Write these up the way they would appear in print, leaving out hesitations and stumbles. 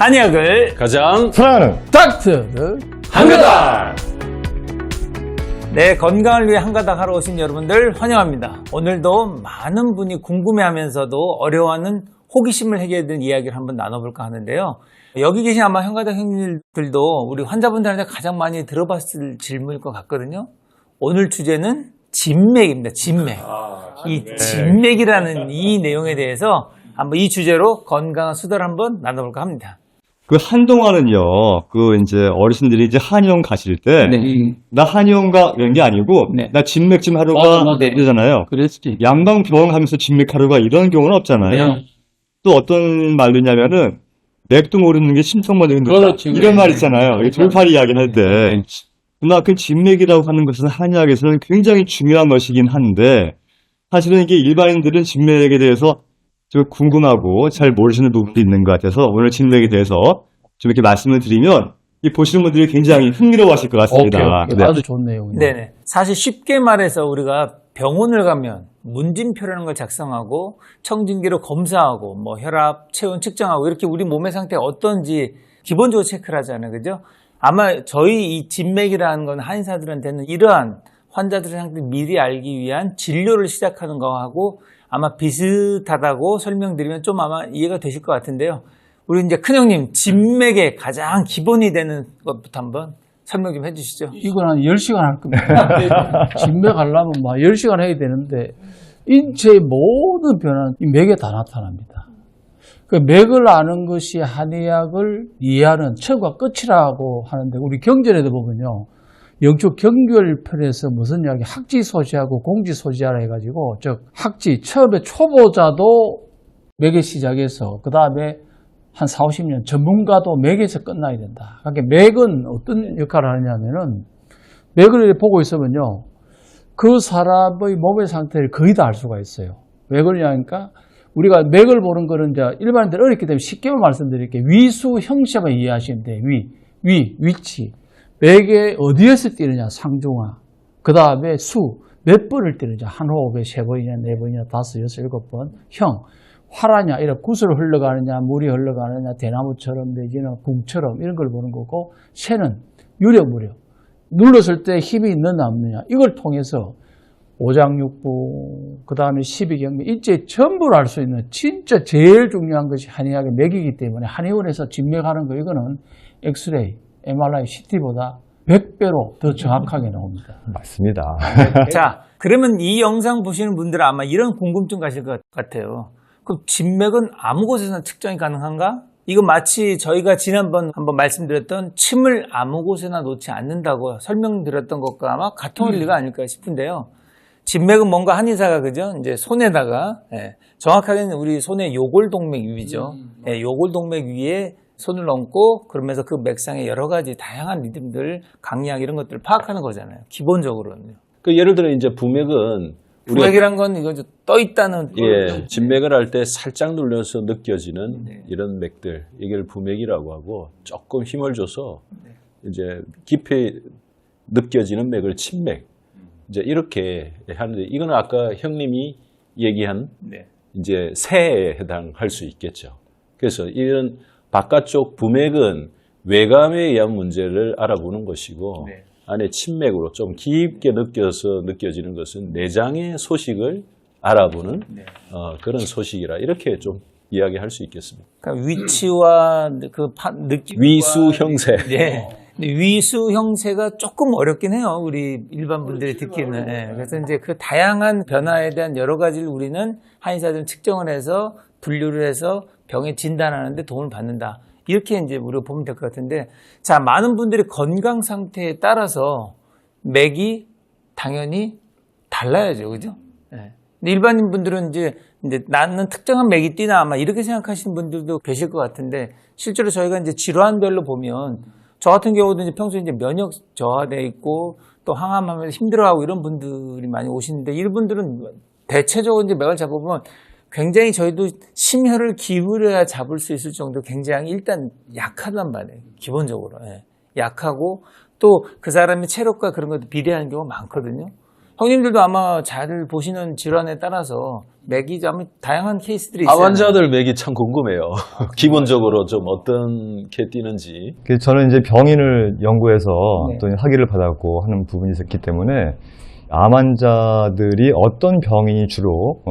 한의학을 가장 사랑하는 닥터들 한가닥. 네, 건강을 위해 한가닥 하러 오신 여러분들 환영합니다. 오늘도 많은 분이 궁금해하면서도 어려워하는 호기심을 해결해드리는 이야기를 한번 나눠볼까 하는데요. 여기 계신 아마 한가닥 형님들도 우리 환자분들한테 가장 많이 들어봤을 질문일 것 같거든요. 오늘 주제는 진맥입니다. 진맥. 이 진맥이라는 이 내용에 대해서 한번 이 주제로 건강한 수다를 한번 나눠볼까 합니다. 그 한동안은요, 이제 어르신들이 이제 한의원 가실 때, 나 한의원 가 이런 게 아니고, 나 진맥 좀 하러 가 이러잖아요. 그랬지. 양방병원 가면서 진맥 하러 가 이런 경우는 없잖아요. 또 어떤 말도 있냐면은, 맥도 모르는 게 심통만 있는 거다. 이런 말 있잖아요. 돌팔이 이야기를 할 때. 그만큼 진맥이라고 하는 것은 한의학에서는 굉장히 중요한 것이긴 한데, 사실은 이게 일반인들은 진맥에 대해서 좀 궁금하고 잘 모르시는 부분도 있는 것 같아서 오늘 진맥에 대해서 좀 이렇게 말씀을 드리면 이 보시는 분들이 굉장히 흥미로워하실 것 같습니다. 오케이. 아주 좋네요. 네네. 사실 쉽게 말해서 우리가 병원을 가면 문진표라는 걸 작성하고 청진기로 검사하고 뭐 혈압, 체온 측정하고 이렇게 우리 몸의 상태가 어떤지 기본적으로 체크를 하잖아요. 그죠? 아마 저희 이 진맥이라는 건 한의사들한테는 이러한 환자들의 상태를 미리 알기 위한 진료를 시작하는 거하고 아마 비슷하다고 설명드리면 좀 아마 이해가 되실 것 같은데요. 우리 이제 큰형님, 진맥의 가장 기본이 되는 것부터 한번 설명 좀 해주시죠. 이건 한 10시간 할 겁니다. 진맥하려면 막 10시간 해야 되는데, 인체의 모든 변화는 이 맥에 다 나타납니다. 그 맥을 아는 것이 한의학을 이해하는 처음과 끝이라고 하는데, 우리 경전에도 보면요. 영축 경결편에서 무슨 이야기, 학지소지하고 공지소지하라 해가지고, 즉, 학지, 처음에 초보자도 맥에 시작해서, 그 다음에 한 4, 50년 전문가도 맥에서 끝나야 된다. 그러니까 맥은 어떤 역할을 하냐면은, 맥을 이렇게 보고 있으면요, 그 사람의 몸의 상태를 거의 다 알 수가 있어요. 왜 그러냐니까, 우리가 맥을 보는 거는 이제 일반인들 어렵기 때문에 쉽게 말씀드릴게요. 위수 형식만 이해하시면 돼요. 위치. 맥에 어디에서 뛰느냐, 상중하. 그 다음에 수, 몇 번을 뛰느냐, 한 호흡에 3번이냐, 4번이냐, 5, 6, 7번. 형, 활하냐, 이런 구슬 흘러가느냐, 물이 흘러가느냐, 대나무처럼 내지는 궁처럼 이런 걸 보는 거고, 새는 유력. 눌렀을 때 힘이 있느냐, 없느냐. 이걸 통해서 오장육부, 그 다음에 십이경미, 일제 전부를 알 수 있는 진짜 제일 중요한 것이 한의학의 맥이기 때문에 한의원에서 진맥하는 거 이거는 엑스레이, MRI, CT보다 100배로 더 정확하게 나옵니다. 맞습니다. 자, 그러면 이 영상 보시는 분들은 아마 이런 궁금증 가실 것 같아요. 그럼 진맥은 아무 곳에서나 측정이 가능한가? 이건 마치 저희가 지난번 한번 말씀드렸던 침을 아무 곳에나 놓지 않는다고 설명드렸던 것과 아마 같은 원리가 아닐까 싶은데요. 진맥은 뭔가 한의사가 그죠? 이제 손에다가 정확하게는 우리 손의 요골동맥 위죠. 요골동맥 위에 손을 얹고 그러면서 그 맥상의 여러 가지 다양한 리듬들, 강약 이런 것들을 파악하는 거잖아요. 기본적으로는요. 그 예를 들어 이제 부맥은 부맥이란 건 이거 떠 있다는 진맥을 할 때 살짝 눌려서 느껴지는 이런 맥들, 이걸 부맥이라고 하고 조금 힘을 줘서 이제 깊이 느껴지는 맥을 침맥. 이제 이렇게 하는데 이거는 아까 형님이 얘기한 이제 새에 해당할 수 있겠죠. 그래서 이런 바깥쪽 부맥은 외감에 의한 문제를 알아보는 것이고 안에 침맥으로 좀 깊게 느껴지는 것은 내장의 소식을 알아보는 그런 소식이라 이렇게 좀 이야기할 수 있겠습니다. 그러니까 위치와 그 느낌 위수 형세. 위수 형세가 조금 어렵긴 해요. 우리 일반 분들이 듣기는. 그래서 이제 그 다양한 변화에 대한 여러 가지를 우리는 한의사들은 측정을 해서 분류를 해서 병에 진단하는데 도움을 받는다. 이렇게 이제 우리가 보면 될 것 같은데, 자, 많은 분들이 건강 상태에 따라서 맥이 당연히 달라야죠. 그죠? 근데 일반인 분들은 이제 나는 특정한 맥이 뛰나 아마 이렇게 생각하시는 분들도 계실 것 같은데, 실제로 저희가 이제 질환별로 보면 저 같은 경우도 이제 평소에 이제 면역 저하돼 있고 또 항암하면서 힘들어하고 이런 분들이 많이 오시는데 이분들은 대체적으로 이제 맥을 잡아보면 굉장히 저희도 심혈을 기울여야 잡을 수 있을 정도로 굉장히 일단 약하단 말이에요. 기본적으로. 약하고 또 그 사람의 체력과 그런 것도 비례하는 경우가 많거든요. 형님들도 아마 잘 보시는 질환에 따라서 맥이 좀 다양한 케이스들이 있어요. 암환자들 맥이 참 궁금해요. 기본적으로 좀 어떻게 뛰는지. 그래서 저는 이제 병인을 연구해서 네. 또 학위를 받았고 하는 부분이 있었기 때문에 암 환자들이 어떤 병이 주로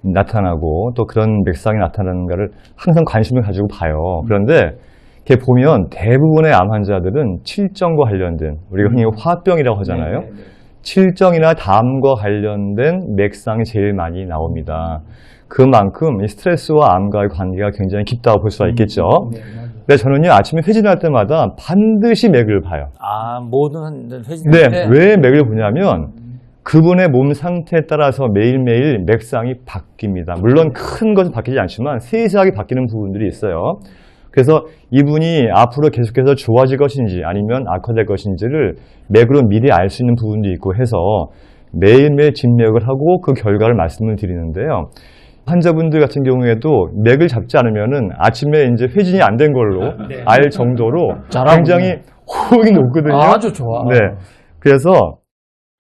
나타나고 또 그런 맥상이 나타나는가를 항상 관심을 가지고 봐요. 그런데 이렇게 보면 대부분의 암 환자들은 칠정과 관련된 우리가 흔히 화병이라고 하잖아요. 칠정이나 담과 관련된 맥상이 제일 많이 나옵니다. 그만큼 이 스트레스와 암과의 관계가 굉장히 깊다고 볼 수가 있겠죠. 근데 저는요, 아침에 회진할 때마다 반드시 맥을 봐요. 아, 모든 회진. 네, 왜 맥을 보냐면 그분의 몸 상태에 따라서 매일매일 맥상이 바뀝니다. 물론 큰 것은 바뀌지 않지만 세세하게 바뀌는 부분들이 있어요. 그래서 이분이 앞으로 계속해서 좋아질 것인지 아니면 악화될 것인지를 맥으로 미리 알 수 있는 부분도 있고 해서 매일매일 진맥을 하고 그 결과를 말씀을 드리는데요. 환자분들 같은 경우에도 맥을 잡지 않으면은 아침에 이제 회진이 안 된 걸로 알 정도로 굉장히 호응이 높거든요. 아주 좋아. 네. 그래서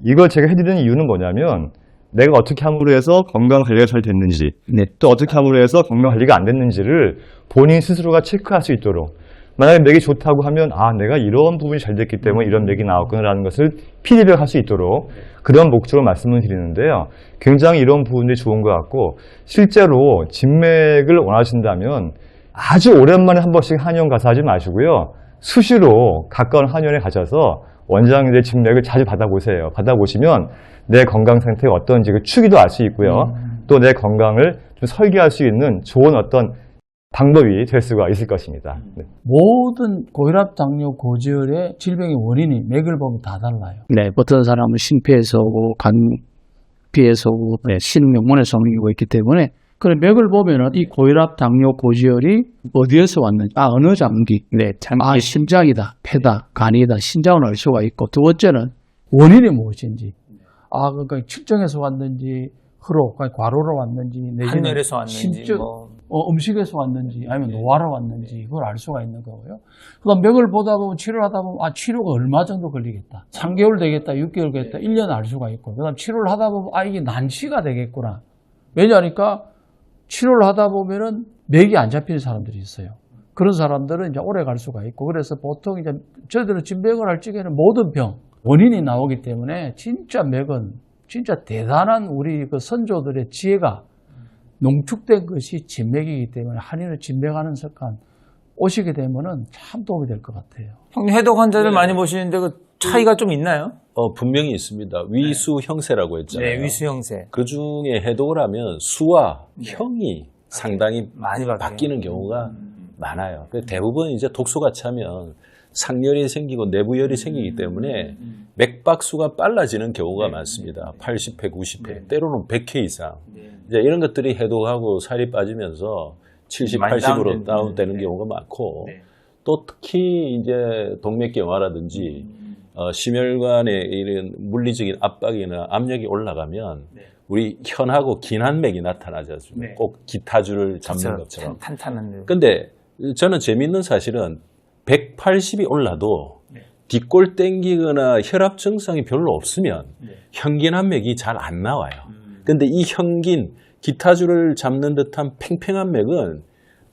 이걸 제가 해드리는 이유는 뭐냐면 내가 어떻게 함으로 해서 건강 관리가 잘 됐는지 또 어떻게 함으로 해서 건강 관리가 안 됐는지를 본인 스스로가 체크할 수 있도록 만약에 맥이 좋다고 하면 아 내가 이런 부분이 잘 됐기 때문에 이런 맥이 나왔구나라는 것을 피드백할 수 있도록 그런 목적으로 말씀을 드리는데요. 굉장히 이런 부분들이 좋은 것 같고 실제로 진맥을 원하신다면 아주 오랜만에 한 번씩 한의원 가서 하지 마시고요. 수시로 가까운 한의원에 가셔서 원장님의 진맥을 자주 받아보세요. 받아보시면 내 건강 상태가 어떤지 그 추기도 알 수 있고요. 또 내 건강을 좀 설계할 수 있는 좋은 어떤 방법이 될 수가 있을 것입니다. 네. 모든 고혈압, 당뇨, 고지혈의 질병의 원인이 맥을 보면 다 달라요. 네, 어떤 사람은 심폐에서 오고 간피에서 오고 신명문에서 오는 경우가 있기 때문에 그런 맥을 보면은 이 고혈압, 당뇨, 고지혈이 어디에서 왔는지, 어느 장기, 심장이다, 폐다, 간이다, 신장을 알 수가 있고, 두 번째는 원인이 무엇인지. 그러니까 칠정에서 왔는지, 흑로, 과로로 왔는지, 내지는 한열에서 왔는지, 심적, 뭐. 음식에서 왔는지, 아니면 노화로 왔는지, 그걸 알 수가 있는 거고요. 그 다음 맥을 보다 보면, 치료를 하다 보면, 치료가 얼마 정도 걸리겠다. 3개월 되겠다, 6개월 되겠다, 1년 알 수가 있고, 그 다음 치료를 하다 보면, 이게 난치가 되겠구나. 왜냐하니까, 치료를 하다 보면은 맥이 안 잡히는 사람들이 있어요. 그런 사람들은 이제 오래 갈 수가 있고, 그래서 보통 이제 저희들은 진맥을 할 적에는 모든 병, 원인이 나오기 때문에 진짜 맥은 진짜 대단한 우리 그 선조들의 지혜가 농축된 것이 진맥이기 때문에 한의는 진맥하는 습관 오시게 되면은 참 도움이 될 것 같아요. 형님 해독 환자들 많이 보시는데 그 차이가 좀 있나요? 분명히 있습니다. 위수 형세라고 했잖아요. 네, 위수 형세. 그 중에 해독을 하면 수와 형이 상당히 많이 바뀌는 경우가 많아요. 대부분 이제 독소가 차면 상열이 생기고 내부열이 생기기 때문에 맥박수가 빨라지는 경우가 많습니다. 80회, 90회, 때로는 100회 이상. 이제 이런 것들이 해독하고 살이 빠지면서 70, 많이 80으로 다운되는 경우가 많고 또 특히 이제 동맥경화라든지 심혈관에 이런 물리적인 압박이나 압력이 올라가면 우리 현하고 긴한맥이 나타나죠. 꼭 기타줄을 잡는 것처럼. 탄탄한. 근데 저는 재밌는 사실은 180이 올라도 뒷골 땡기거나 혈압 증상이 별로 없으면 현긴한맥이 잘 안 나와요. 근데 이 현긴, 기타줄을 잡는 듯한 팽팽한 맥은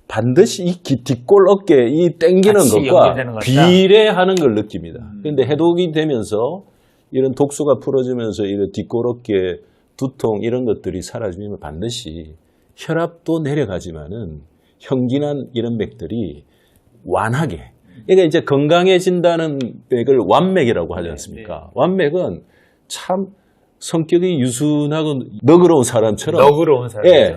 반드시 이 뒷골 어깨 이 땡기는 것과 비례하는 걸 느낍니다. 그런데 해독이 되면서 이런 독소가 풀어지면서 이런 뒷골 어깨 두통 이런 것들이 사라지면 반드시 혈압도 내려가지만은 현긴한 이런 맥들이 완하게 그러니까 이제 건강해진다는 맥을 완맥이라고 하지 않습니까? 완맥은 참 성격이 유순하고 너그러운 사람처럼 너그러운 사람. 예,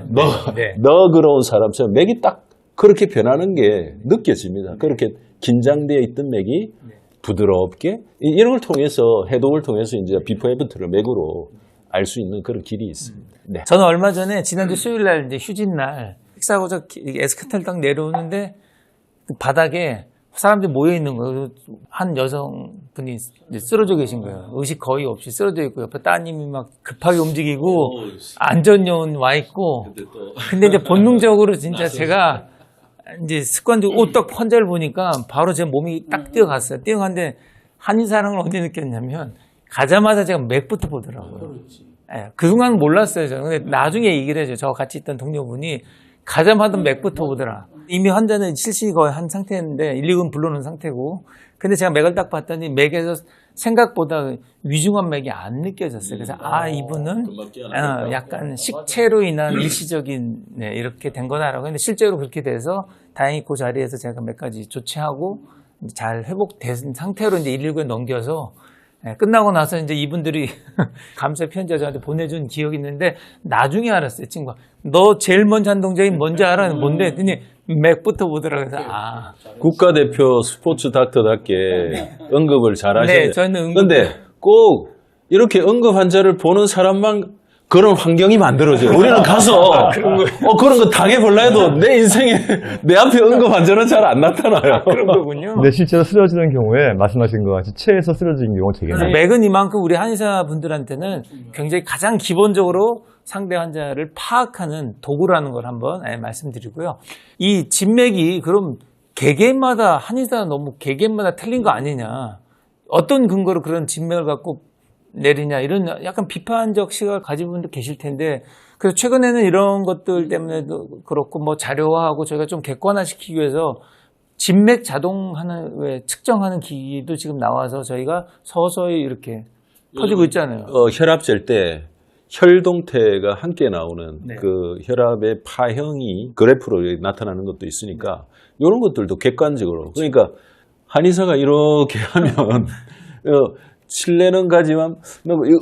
너그러운 사람처럼 맥이 딱 그렇게 변하는 게 느껴집니다. 그렇게 긴장되어 있던 맥이 부드럽게 이런 걸 통해서 해독을 통해서 이제 비포 애프터를 맥으로 알 수 있는 그런 길이 있습니다. 네. 저는 얼마 전에 지난주 수요일 날 이제 휴진 날 식사하고서 에스카텔 딱 내려오는데 그 바닥에 사람들이 모여 있는 거예요. 한 여성분이 쓰러져 계신 거예요. 의식 거의 없이 쓰러져 있고 옆에 따님이 막 급하게 움직이고 안전요원 와 있고. 근데 이제 본능적으로 진짜 제가 이제 습관적으로 딱 환자를 보니까 바로 제 몸이 딱 뛰어갔어요. 뛰어갔는데 한의사랑을 언제 느꼈냐면 가자마자 제가 맥부터 보더라고요. 예, 그 순간 몰랐어요, 저는. 근데 나중에 얘기를 해줘요. 저 같이 있던 동료분이 가자마자 맥부터 오더라. 이미 환자는 실신이 거의 한 상태였는데 119는 불러놓은 상태고, 근데 제가 맥을 딱 봤더니 맥에서 생각보다 위중한 맥이 안 느껴졌어요. 그래서 이분은 약간 식체로 인한 일시적인 이렇게 된 거다라고. 근데 실제로 그렇게 돼서 다행히 그 자리에서 제가 맥까지 조치하고 잘 회복된 상태로 이제 119에 넘겨서 끝나고 나서 이제 이분들이 감사 편지 저한테 보내준 기억이 있는데 나중에 알았어요, 친구가. 너 제일 먼저 한 동작이 뭔지 알아? 뭔데? 했더니 맥부터 보더라고요. 그래서 국가대표 스포츠 닥터답게 응급을 잘 하셔야 돼요. 네, 저는 근데 꼭 이렇게 응급 환자를 보는 사람만 그런 환경이 만들어져요. 우리는 가서 그런 거 당해볼라 해도 내 인생에 내 앞에 응급 환자는 잘 안 나타나요. 그런 거군요. 근데 실제로 쓰러지는 경우에 말씀하신 것 같이 체에서 쓰러지는 경우가 되게 많아요. 맥은 이만큼 우리 한의사 분들한테는 굉장히 가장 기본적으로 상대 환자를 파악하는 도구라는 걸 한번 말씀드리고요. 이 진맥이 그럼 개개인마다 한의사 너무 개개인마다 틀린 거 아니냐? 어떤 근거로 그런 진맥을 갖고 내리냐 이런 약간 비판적 시각을 가진 분도 계실 텐데, 그래서 최근에는 이런 것들 때문에도 그렇고 뭐 자료화하고 저희가 좀 객관화시키기 위해서 진맥 자동하는 측정하는 기기도 지금 나와서 저희가 서서히 이렇게 퍼지고 있잖아요. 혈압 잴 때 혈동태가 함께 나오는 네. 그 혈압의 파형이 그래프로 나타나는 것도 있으니까 이런 것들도 객관적으로, 그러니까 한의사가 이렇게 하면 신뢰는 가지만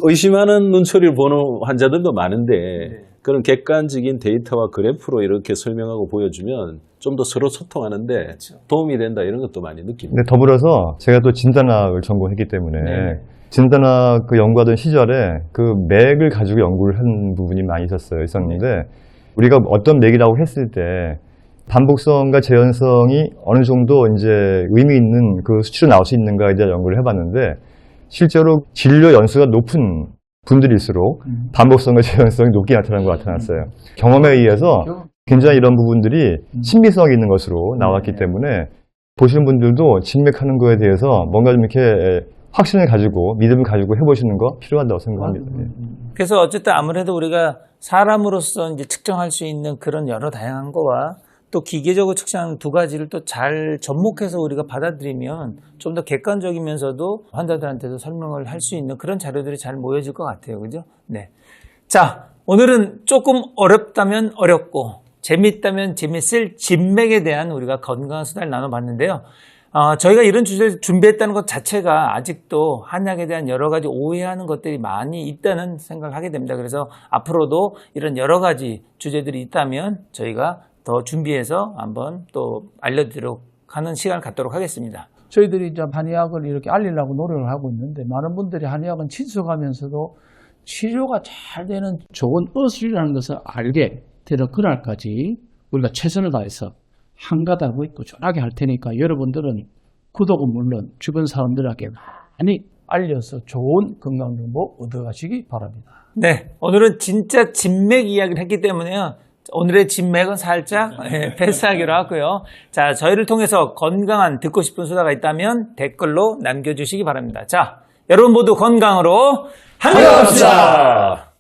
의심하는 눈초리를 보는 환자들도 많은데 그런 객관적인 데이터와 그래프로 이렇게 설명하고 보여주면 좀 더 서로 소통하는데 도움이 된다, 이런 것도 많이 느낍니다. 근데 더불어서 제가 또 진단학을 전공했기 때문에 진단학 그 연구하던 시절에 그 맥을 가지고 연구를 한 부분이 많이 있었는데 우리가 어떤 맥이라고 했을 때 반복성과 재현성이 어느 정도 이제 의미 있는 그 수치로 나올 수 있는가에 대한 연구를 해봤는데 실제로 진료 연수가 높은 분들일수록 반복성과 재현성이 높게 나타나는 것 나타났어요. 경험에 의해서 굉장히 이런 부분들이 친미성이 있는 것으로 나왔기 때문에 보시는 분들도 진맥하는 거에 대해서 뭔가 좀 이렇게 확신을 가지고 믿음을 가지고 해보시는 거 필요하다고 생각합니다. 그래서 어쨌든 아무래도 우리가 사람으로서 이제 측정할 수 있는 그런 여러 다양한 거와 또 기계적으로 측정하는 두 가지를 또 잘 접목해서 우리가 받아들이면 좀 더 객관적이면서도 환자들한테도 설명을 할 수 있는 그런 자료들이 잘 모여질 것 같아요. 그죠? 네. 자, 오늘은 조금 어렵다면 어렵고 재밌다면 재밌을 진맥에 대한 우리가 건강한 수다를 나눠봤는데요. 저희가 이런 주제를 준비했다는 것 자체가 아직도 한약에 대한 여러 가지 오해하는 것들이 많이 있다는 생각을 하게 됩니다. 그래서 앞으로도 이런 여러 가지 주제들이 있다면 저희가 더 준비해서 한번 또 알려드리도록 하는 시간을 갖도록 하겠습니다. 저희들이 이제 한의학을 이렇게 알리려고 노력을 하고 있는데 많은 분들이 한의학은 친숙하면서도 치료가 잘 되는 좋은 의술이라는 것을 알게 되는 그날까지 우리가 최선을 다해서 한가닥 있고 꾸준하게 할 테니까 여러분들은 구독은 물론 주변 사람들에게 많이 알려서 좋은 건강 정보 얻어가시기 바랍니다. 네, 오늘은 진짜 진맥 이야기를 했기 때문에요. 오늘의 진맥은 살짝 패스하기로 하고요. 자, 저희를 통해서 건강한 듣고 싶은 수다가 있다면 댓글로 남겨주시기 바랍니다. 자, 여러분 모두 건강으로 한의합시다.